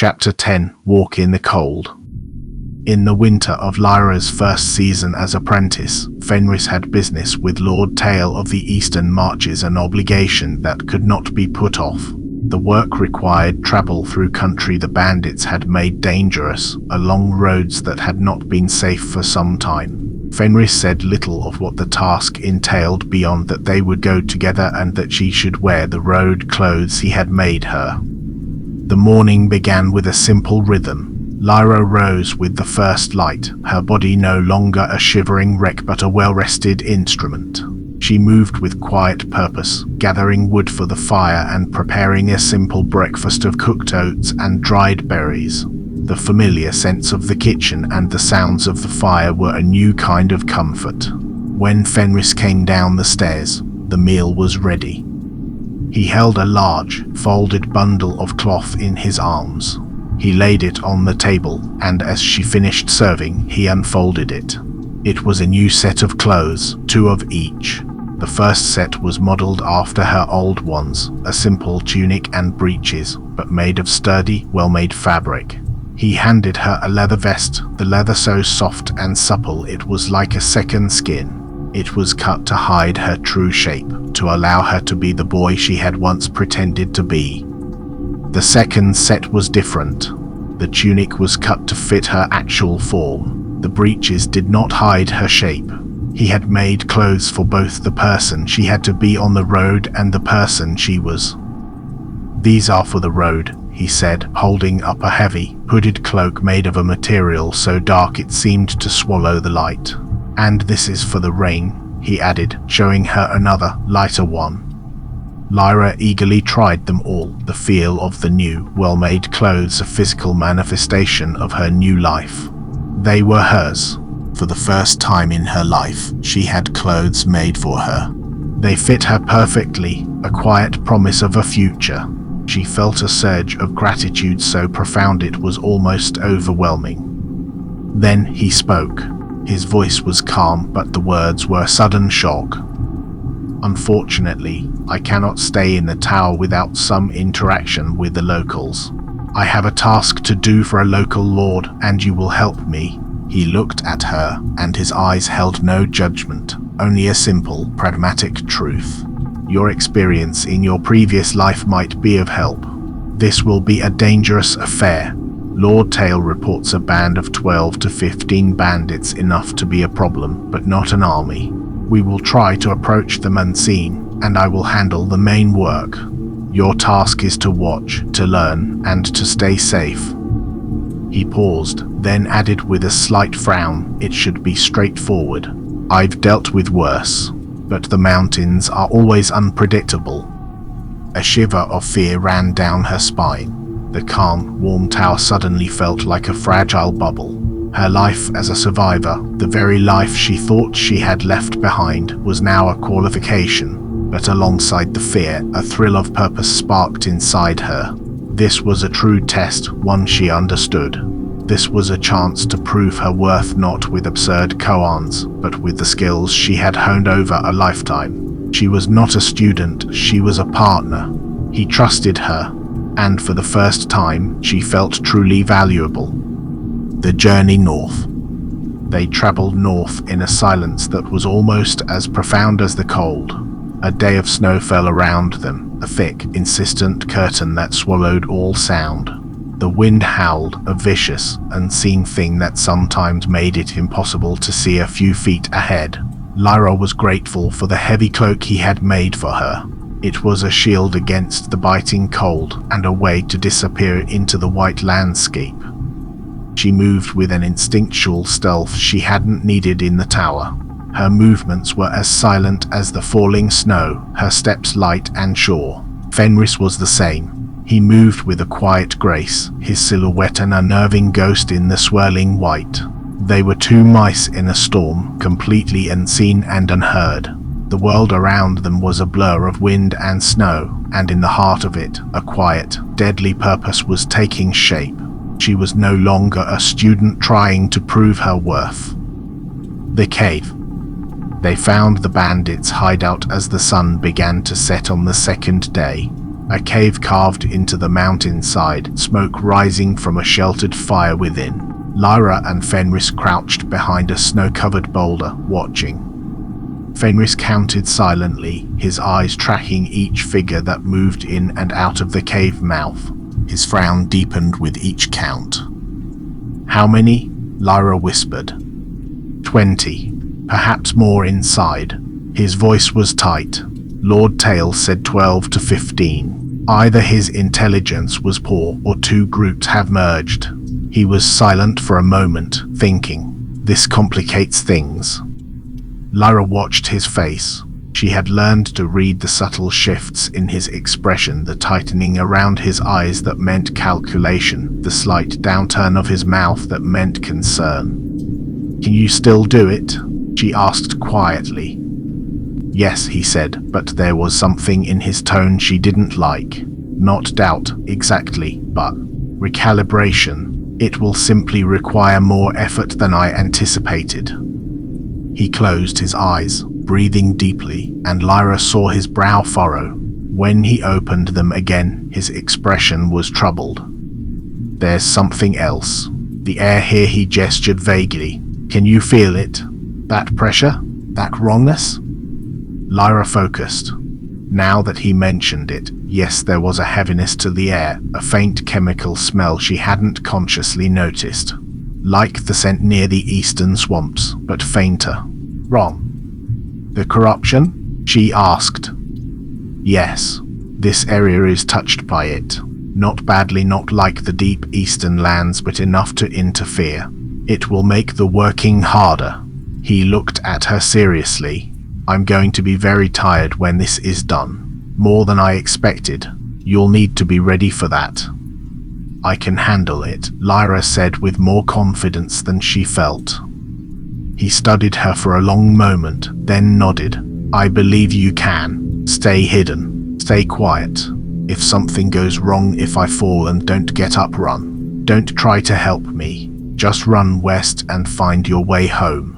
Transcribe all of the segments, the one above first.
Chapter 10 Walk in the Cold. In the winter of Lyra's first season as apprentice, Fenris had business with Lord Tail of the Eastern Marches, an obligation that could not be put off. The work required travel through country the bandits had made dangerous, along roads that had not been safe for some time. Fenris said little of what the task entailed beyond that they would go together and that she should wear the road clothes he had made her. The morning began with a simple rhythm. Lyra rose with the first light, her body no longer a shivering wreck but a well-rested instrument. She moved with quiet purpose, gathering wood for the fire and preparing a simple breakfast of cooked oats and dried berries. The familiar scents of the kitchen and the sounds of the fire were a new kind of comfort. When Fenris came down the stairs, the meal was ready. He held a large, folded bundle of cloth in his arms. He laid it on the table, and as she finished serving, he unfolded it. It was a new set of clothes, 2 of each. The first set was modeled after her old ones, a simple tunic and breeches, but made of sturdy, well-made fabric. He handed her a leather vest, the leather so soft and supple it was like a second skin. It was cut to hide her true shape, to allow her to be the boy she had once pretended to be. The second set was different. The tunic was cut to fit her actual form. The breeches did not hide her shape. He had made clothes for both the person she had to be on the road and the person she was. "These are for the road," he said, holding up a heavy, hooded cloak made of a material so dark it seemed to swallow the light. "And this is for the rain," he added, showing her another, lighter one. Lyra eagerly tried them all, the feel of the new, well-made clothes a physical manifestation of her new life. They were hers. For the first time in her life, she had clothes made for her. They fit her perfectly, a quiet promise of a future. She felt a surge of gratitude so profound it was almost overwhelming. Then he spoke. His voice was calm, but the words were a sudden shock. "Unfortunately, I cannot stay in the tower without some interaction with the locals. I have a task to do for a local lord, and you will help me." He looked at her, and his eyes held no judgment, only a simple, pragmatic truth. "Your experience in your previous life might be of help. This will be a dangerous affair. Lord Tail reports a band of 12 to 15 bandits, enough to be a problem, but not an army. We will try to approach them unseen, and I will handle the main work. Your task is to watch, to learn, and to stay safe." He paused, then added with a slight frown, "It should be straightforward. I've dealt with worse, but the mountains are always unpredictable." A shiver of fear ran down her spine. The calm, warm tower suddenly felt like a fragile bubble. Her life as a survivor, the very life she thought she had left behind, was now a qualification. But alongside the fear, a thrill of purpose sparked inside her. This was a true test, one she understood. This was a chance to prove her worth, not with absurd koans, but with the skills she had honed over a lifetime. She was not a student, she was a partner. He trusted her, and for the first time, she felt truly valuable. The journey north. They traveled north in a silence that was almost as profound as the cold. A day of snow fell around them, a thick, insistent curtain that swallowed all sound. The wind howled, a vicious, unseen thing that sometimes made it impossible to see a few feet ahead. Lyra was grateful for the heavy cloak he had made for her. It was a shield against the biting cold, and a way to disappear into the white landscape. She moved with an instinctual stealth she hadn't needed in the tower. Her movements were as silent as the falling snow, her steps light and sure. Fenris was the same. He moved with a quiet grace, his silhouette an unnerving ghost in the swirling white. They were 2 mice in a storm, completely unseen and unheard. The world around them was a blur of wind and snow, and in the heart of it, a quiet, deadly purpose was taking shape. She was no longer a student trying to prove her worth. The cave. They found the bandits' hideout as the sun began to set on the second day. A cave carved into the mountainside, smoke rising from a sheltered fire within. Lyra and Fenris crouched behind a snow-covered boulder, watching. Fenris counted silently, his eyes tracking each figure that moved in and out of the cave mouth. His frown deepened with each count. "How many?" Lyra whispered. 20. Perhaps more inside. His voice was tight. Lord Tail said 12 to 15. Either his intelligence was poor or two groups have merged. He was silent for a moment, thinking, "This complicates things." Lyra watched his face. She had learned to read the subtle shifts in his expression, the tightening around his eyes that meant calculation, the slight downturn of his mouth that meant concern. "Can you still do it?" she asked quietly. "Yes," he said, but there was something in his tone she didn't like. Not doubt, exactly, but recalibration. "It will simply require more effort than I anticipated." He closed his eyes, breathing deeply, and Lyra saw his brow furrow. When he opened them again, his expression was troubled. "There's something else. The air here," he gestured vaguely. "Can you feel it? That pressure? That wrongness?" Lyra focused. Now that he mentioned it, yes, there was a heaviness to the air, a faint chemical smell she hadn't consciously noticed. Like the scent near the eastern swamps, but fainter. "Wrong. The corruption?" she asked. "Yes. This area is touched by it. Not badly, not like the deep eastern lands, but enough to interfere. It will make the working harder." He looked at her seriously. "I'm going to be very tired when this is done. More than I expected. You'll need to be ready for that." "I can handle it," Lyra said with more confidence than she felt. He studied her for a long moment, then nodded. "I believe you can. Stay hidden. Stay quiet. If something goes wrong, if I fall and don't get up, run. Don't try to help me. Just run west and find your way home."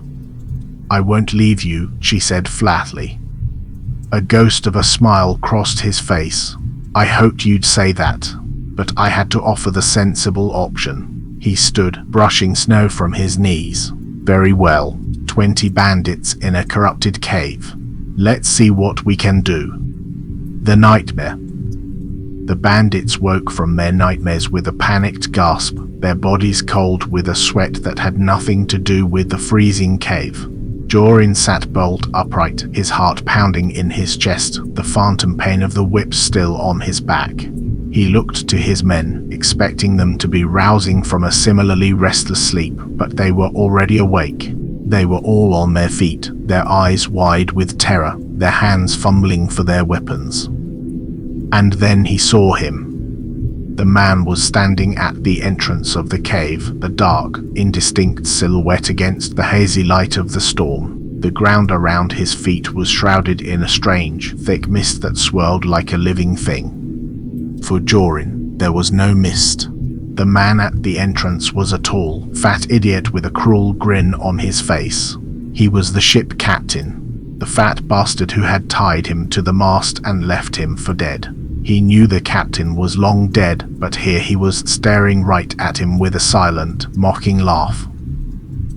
"I won't leave you," she said flatly. A ghost of a smile crossed his face. "I hoped you'd say that. But I had to offer the sensible option." He stood, brushing snow from his knees. "Very well. 20 bandits in a corrupted cave. Let's see what we can do." The nightmare. The bandits woke from their nightmares with a panicked gasp, their bodies cold with a sweat that had nothing to do with the freezing cave. Jorin sat bolt upright, his heart pounding in his chest, the phantom pain of the whip still on his back. He looked to his men, expecting them to be rousing from a similarly restless sleep, but they were already awake. They were all on their feet, their eyes wide with terror, their hands fumbling for their weapons. And then he saw him. The man was standing at the entrance of the cave, a dark, indistinct silhouette against the hazy light of the storm. The ground around his feet was shrouded in a strange, thick mist that swirled like a living thing. For Jorin, there was no mist. The man at the entrance was a tall, fat idiot with a cruel grin on his face. He was the ship captain, the fat bastard who had tied him to the mast and left him for dead. He knew the captain was long dead, but here he was staring right at him with a silent, mocking laugh.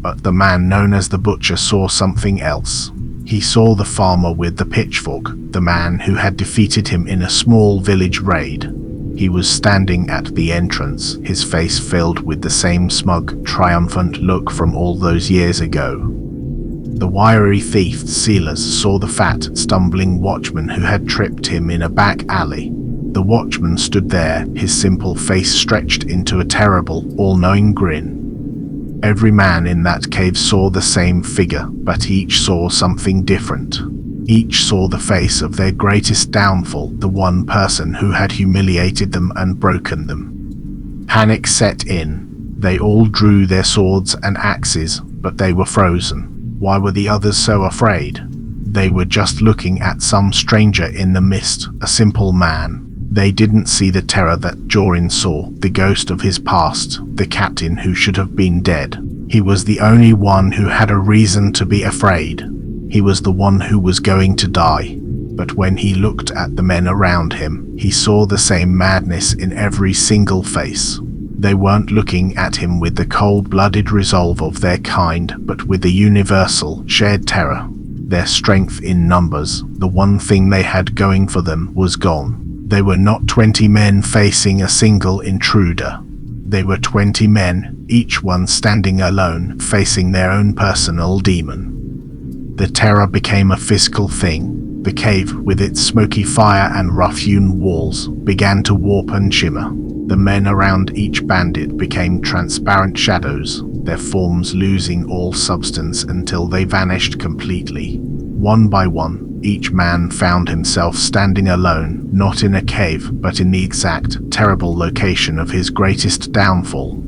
But the man known as the Butcher saw something else. He saw the farmer with the pitchfork, the man who had defeated him in a small village raid. He was standing at the entrance, his face filled with the same smug, triumphant look from all those years ago. The wiry thief Silas saw the fat, stumbling watchman who had tripped him in a back alley. The watchman stood there, his simple face stretched into a terrible, all-knowing grin. Every man in that cave saw the same figure, but each saw something different. Each saw the face of their greatest downfall, the one person who had humiliated them and broken them. Panic set in. They all drew their swords and axes, but they were frozen. Why were the others so afraid? They were just looking at some stranger in the mist, a simple man. They didn't see the terror that Jorin saw, the ghost of his past, the captain who should have been dead. He was the only one who had a reason to be afraid. He was the one who was going to die. But when he looked at the men around him, he saw the same madness in every single face. They weren't looking at him with the cold-blooded resolve of their kind, but with the universal, shared terror. Their strength in numbers, the one thing they had going for them, was gone. They were not 20 men facing a single intruder. They were 20 men, each one standing alone, facing their own personal demon. The terror became a physical thing. The cave, with its smoky fire and rough-hewn walls, began to warp and shimmer. The men around each bandit became transparent shadows, their forms losing all substance until they vanished completely. One by one, each man found himself standing alone, not in a cave, but in the exact, terrible location of his greatest downfall.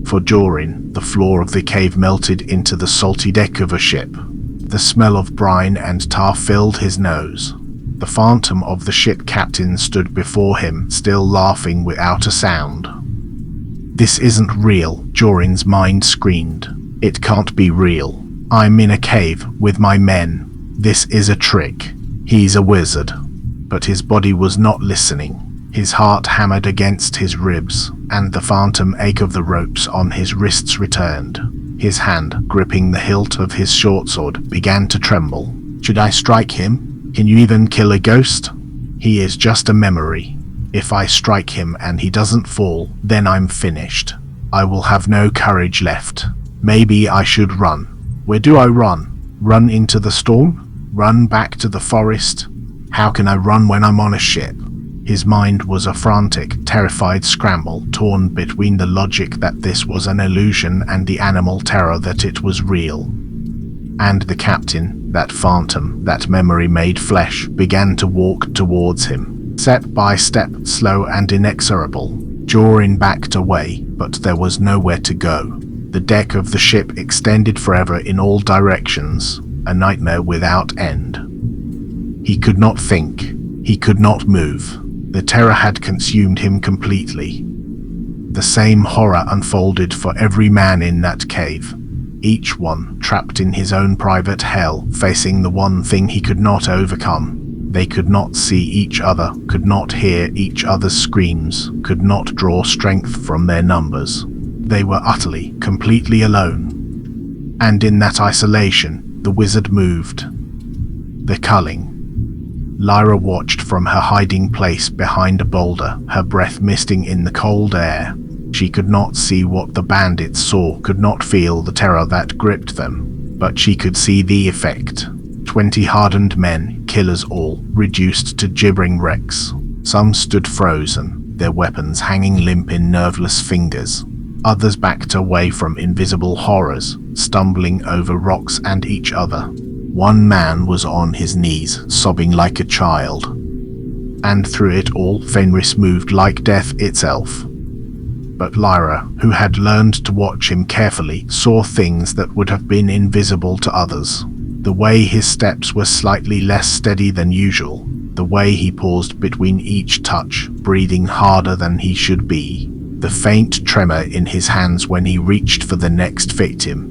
For Jorin, the floor of the cave melted into the salty deck of a ship. The smell of brine and tar filled his nose. The phantom of the ship captain stood before him, still laughing without a sound. "This isn't real," Jorin's mind screamed. "It can't be real. I'm in a cave with my men. This is a trick. He's a wizard." But his body was not listening. His heart hammered against his ribs, and the phantom ache of the ropes on his wrists returned. His hand, gripping the hilt of his short sword, began to tremble. "Should I strike him? Can you even kill a ghost? He is just a memory. If I strike him and he doesn't fall, then I'm finished. I will have no courage left. Maybe I should run. Where do I run? Run into the storm? Run back to the forest? How can I run when I'm on a ship?" His mind was a frantic, terrified scramble, torn between the logic that this was an illusion and the animal terror that it was real. And the captain, that phantom, that memory made flesh, began to walk towards him, step by step, slow and inexorable. Jorin backed away, but there was nowhere to go. The deck of the ship extended forever in all directions, a nightmare without end. He could not think. He could not move. The terror had consumed him completely. The same horror unfolded for every man in that cave. Each one trapped in his own private hell, facing the one thing he could not overcome. They could not see each other, could not hear each other's screams, could not draw strength from their numbers. They were utterly, completely alone. And in that isolation, the wizard moved. The culling. Lyra watched from her hiding place behind a boulder, her breath misting in the cold air. She could not see what the bandits saw, could not feel the terror that gripped them, but she could see the effect. 20 hardened men, killers all, reduced to gibbering wrecks. Some stood frozen, their weapons hanging limp in nerveless fingers. Others backed away from invisible horrors, stumbling over rocks and each other. One man was on his knees, sobbing like a child. And through it all, Fenris moved like death itself. But Lyra, who had learned to watch him carefully, saw things that would have been invisible to others. The way his steps were slightly less steady than usual, the way he paused between each touch, breathing harder than he should be, the faint tremor in his hands when he reached for the next victim.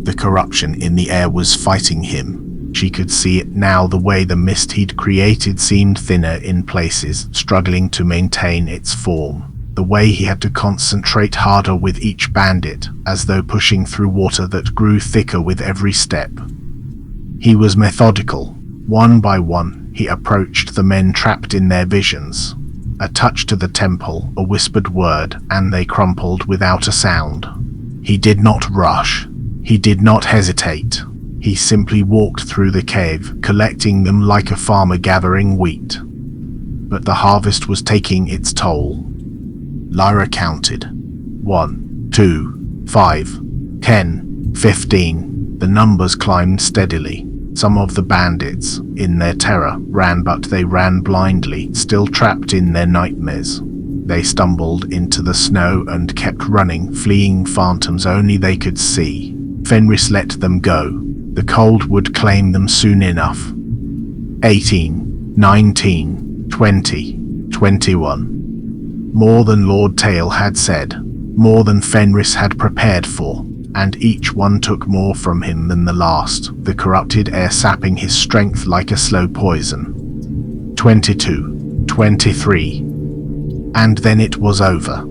The corruption in the air was fighting him. She could see it now, the way the mist he'd created seemed thinner in places, struggling to maintain its form. The way he had to concentrate harder with each bandit, as though pushing through water that grew thicker with every step. He was methodical. One by one, he approached the men trapped in their visions. A touch to the temple, a whispered word, and they crumpled without a sound. He did not rush. He did not hesitate. He simply walked through the cave, collecting them like a farmer gathering wheat. But the harvest was taking its toll. Lyra counted. 1, 2, 5, 10, 15. The numbers climbed steadily. Some of the bandits, in their terror, ran, but they ran blindly, still trapped in their nightmares. They stumbled into the snow and kept running, fleeing phantoms only they could see. Fenris let them go. The cold would claim them soon enough. 18, 19, 20, 21. More than Lord Tail had said, more than Fenris had prepared for, and each one took more from him than the last, the corrupted air sapping his strength like a slow poison. 22, 23. And then it was over.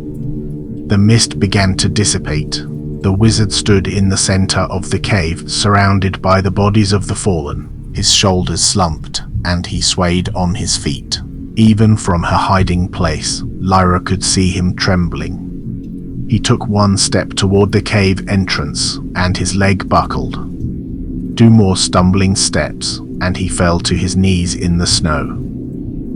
The mist began to dissipate. The wizard stood in the center of the cave, surrounded by the bodies of the fallen. His shoulders slumped, and he swayed on his feet. Even from her hiding place, Lyra could see him trembling. He took one step toward the cave entrance, and his leg buckled. 2 more stumbling steps, and he fell to his knees in the snow.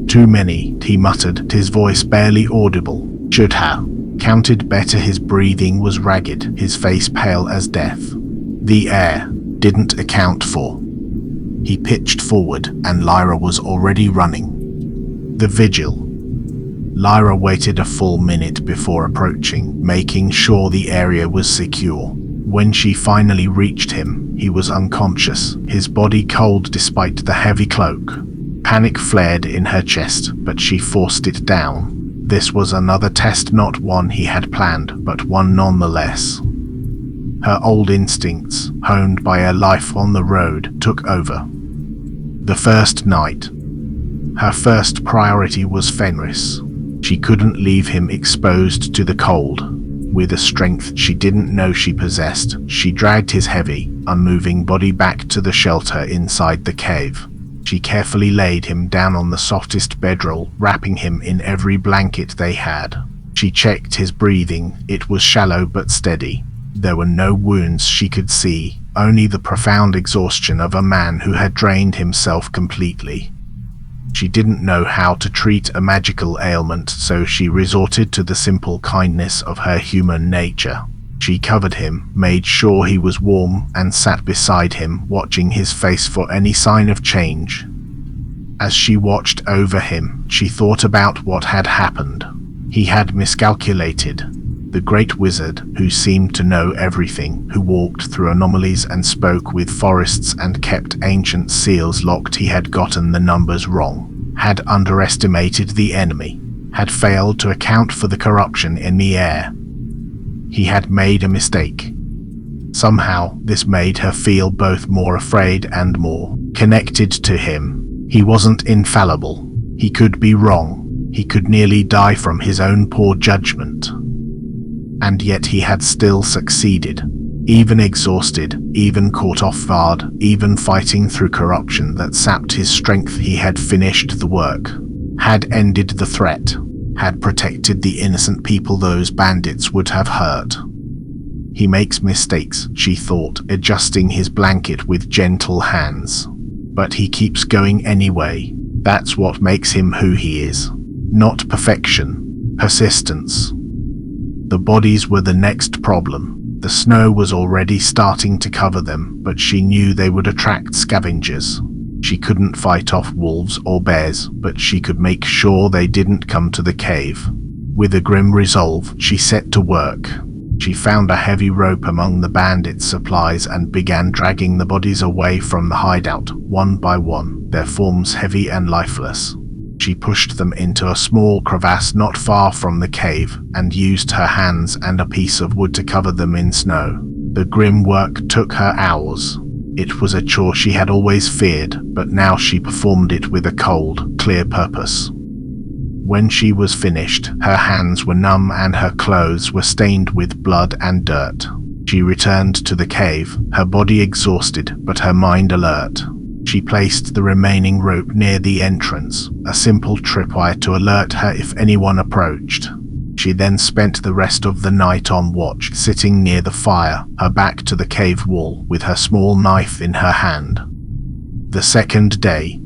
Too many, he muttered, his voice barely audible. Should have counted better. His breathing was ragged, his face pale as death. The air didn't account for. He pitched forward, and Lyra was already running. The vigil. Lyra waited a full minute before approaching, making sure the area was secure. When she finally reached him, he was unconscious, his body cold despite the heavy cloak. Panic flared in her chest, but she forced it down. This was another test, not one he had planned, but one nonetheless. Her old instincts, honed by a life on the road, took over. The first night. Her first priority was Fenris. She couldn't leave him exposed to the cold. With a strength she didn't know she possessed, she dragged his heavy, unmoving body back to the shelter inside the cave. She carefully laid him down on the softest bedroll, wrapping him in every blanket they had. She checked his breathing. It was shallow but steady. There were no wounds she could see, only the profound exhaustion of a man who had drained himself completely. She didn't know how to treat a magical ailment, so she resorted to the simple kindness of her human nature. She covered him, made sure he was warm, and sat beside him, watching his face for any sign of change. As she watched over him, she thought about what had happened. He had miscalculated. The great wizard, who seemed to know everything, who walked through anomalies and spoke with forests and kept ancient seals locked, he had gotten the numbers wrong, had underestimated the enemy, had failed to account for the corruption in the air. He had made a mistake. Somehow, this made her feel both more afraid and more connected to him. He wasn't infallible. He could be wrong. He could nearly die from his own poor judgment. And yet he had still succeeded, even exhausted, even caught off guard, even fighting through corruption that sapped his strength. He had finished the work, had ended the threat, had protected the innocent people those bandits would have hurt. He makes mistakes, she thought, adjusting his blanket with gentle hands. But he keeps going anyway. That's what makes him who he is. Not perfection, persistence. The bodies were the next problem. The snow was already starting to cover them, but she knew they would attract scavengers. She couldn't fight off wolves or bears, but she could make sure they didn't come to the cave. With a grim resolve, she set to work. She found a heavy rope among the bandits' supplies and began dragging the bodies away from the hideout, one by one, their forms heavy and lifeless. She pushed them into a small crevasse not far from the cave, and used her hands and a piece of wood to cover them in snow. The grim work took her hours. It was a chore she had always feared, but now she performed it with a cold, clear purpose. When she was finished, her hands were numb and her clothes were stained with blood and dirt. She returned to the cave, her body exhausted, but her mind alert. She placed the remaining rope near the entrance, a simple tripwire to alert her if anyone approached. She then spent the rest of the night on watch, sitting near the fire, her back to the cave wall, with her small knife in her hand. The second day.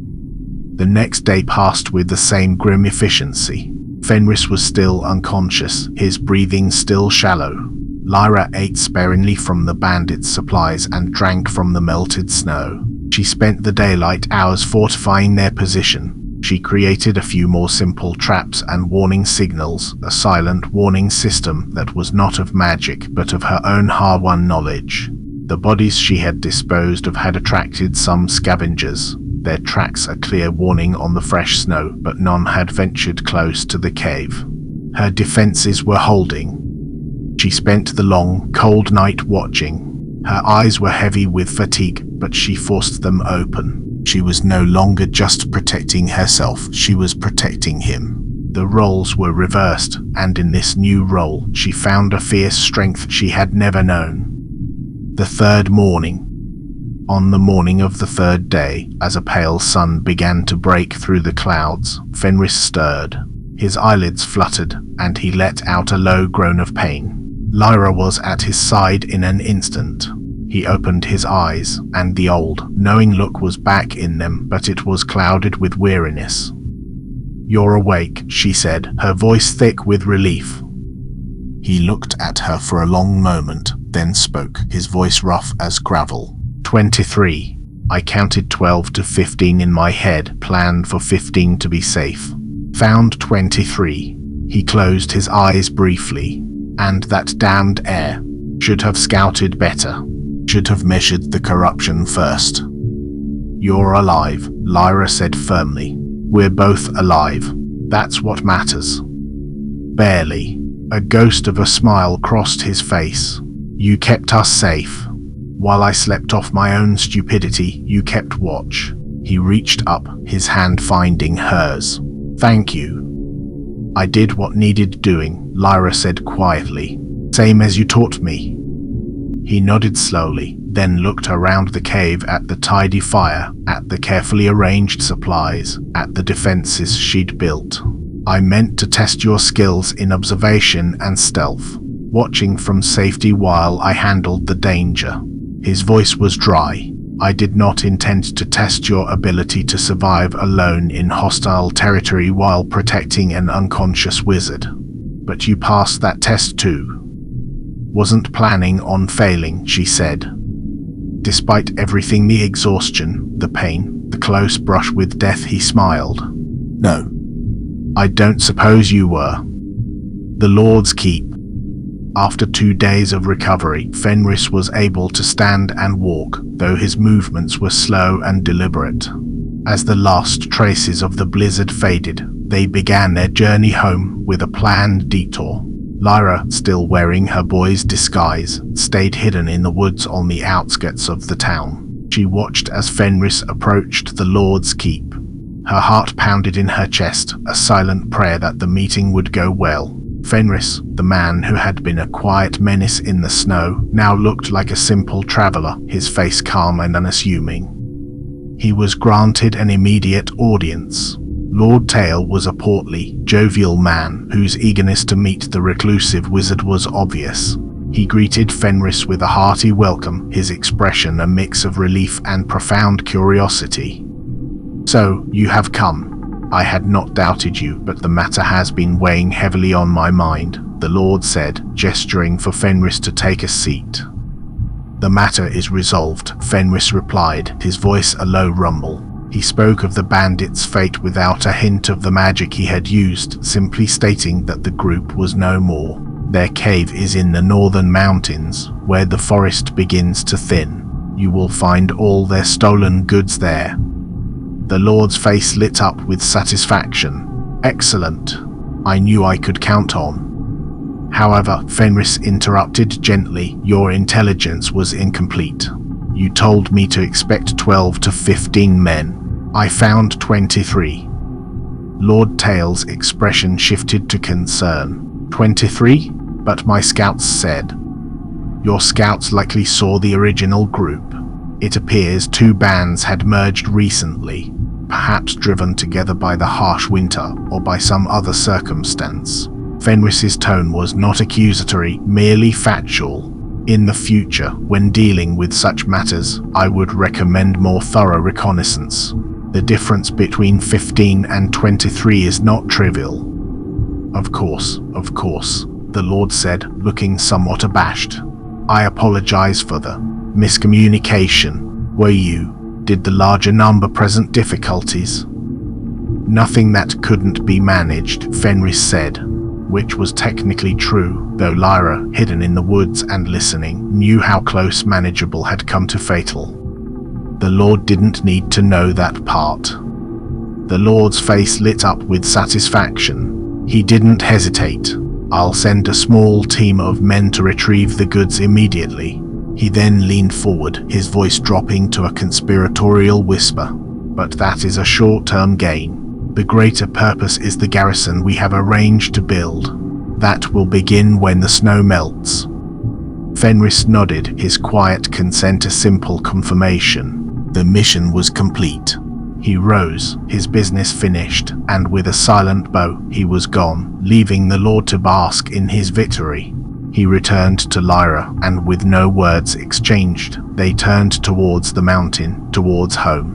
The next day passed with the same grim efficiency. Fenris was still unconscious, his breathing still shallow. Lyra ate sparingly from the bandits' supplies and drank from the melted snow. She spent the daylight hours fortifying their position. She created a few more simple traps and warning signals, a silent warning system that was not of magic but of her own hard-won knowledge. The bodies she had disposed of had attracted some scavengers, their tracks a clear warning on the fresh snow, but none had ventured close to the cave. Her defenses were holding. She spent the long, cold night watching. Her eyes were heavy with fatigue, but she forced them open. She was no longer just protecting herself, she was protecting him. The roles were reversed, and in this new role, she found a fierce strength she had never known. The third morning. On the morning of the third day, as a pale sun began to break through the clouds, Fenris stirred. His eyelids fluttered, and he let out a low groan of pain. Lyra was at his side in an instant. He opened his eyes, and the old, knowing look was back in them, but it was clouded with weariness. "You're awake," she said, her voice thick with relief. He looked at her for a long moment, then spoke, his voice rough as gravel. 23. I counted 12 to 15 in my head, planned for 15 to be safe. Found 23. He closed his eyes briefly. And that damned air. Should have scouted better. Should have measured the corruption first. "You're alive," Lyra said firmly. "We're both alive. That's what matters." Barely. A ghost of a smile crossed his face. "You kept us safe. While I slept off my own stupidity, you kept watch." He reached up, his hand finding hers. "Thank you." "I did what needed doing," Lyra said quietly. "Same as you taught me." He nodded slowly, then looked around the cave at the tidy fire, at the carefully arranged supplies, at the defenses she'd built. "I meant to test your skills in observation and stealth, watching from safety while I handled the danger." His voice was dry. "I did not intend to test your ability to survive alone in hostile territory while protecting an unconscious wizard. But you passed that test too." "Wasn't planning on failing," she said. Despite everything, the exhaustion, the pain, the close brush with death, he smiled. "No. I don't suppose you were." The Lord's Keep. After 2 days of recovery, Fenris was able to stand and walk, though his movements were slow and deliberate. As the last traces of the blizzard faded, they began their journey home with a planned detour. Lyra, still wearing her boy's disguise, stayed hidden in the woods on the outskirts of the town. She watched as Fenris approached the Lord's Keep. Her heart pounded in her chest, a silent prayer that the meeting would go well. Fenris, the man who had been a quiet menace in the snow, now looked like a simple traveler, his face calm and unassuming. He was granted an immediate audience. Lord Tail was a portly, jovial man whose eagerness to meet the reclusive wizard was obvious. He greeted Fenris with a hearty welcome, his expression a mix of relief and profound curiosity. "So, you have come. I had not doubted you, but the matter has been weighing heavily on my mind," the Lord said, gesturing for Fenris to take a seat. "The matter is resolved," Fenris replied, his voice a low rumble. He spoke of the bandits' fate without a hint of the magic he had used, simply stating that the group was no more. "Their cave is in the northern mountains, where the forest begins to thin. You will find all their stolen goods there." The Lord's face lit up with satisfaction. "Excellent. I knew I could count on." However, Fenris interrupted gently, "Your intelligence was incomplete. You told me to expect 12 to 15 men. I found 23. Lord Tail's expression shifted to concern. 23? But my scouts said. "Your scouts likely saw the original group. It appears 2 bands had merged recently, perhaps driven together by the harsh winter or by some other circumstance." Fenris's tone was not accusatory, merely factual. "In the future, when dealing with such matters, I would recommend more thorough reconnaissance. The difference between 15 and 23 is not trivial." Of course," the Lord said, looking somewhat abashed. "I apologize for the miscommunication. Did the larger number present difficulties?" "Nothing that couldn't be managed," Fenris said, which was technically true, though Lyra, hidden in the woods and listening, knew how close manageable had come to fatal. The Lord didn't need to know that part. The Lord's face lit up with satisfaction. He didn't hesitate. I'll send a small team of men to retrieve the goods immediately." He then leaned forward, his voice dropping to a conspiratorial whisper. "But that is a short-term gain. The greater purpose is the garrison we have arranged to build. That will begin when the snow melts." Fenris nodded, his quiet consent a simple confirmation. The mission was complete. He rose, his business finished, and with a silent bow, he was gone, leaving the Lord to bask in his victory. He returned to Lyra, and with no words exchanged, they turned towards the mountain, towards home.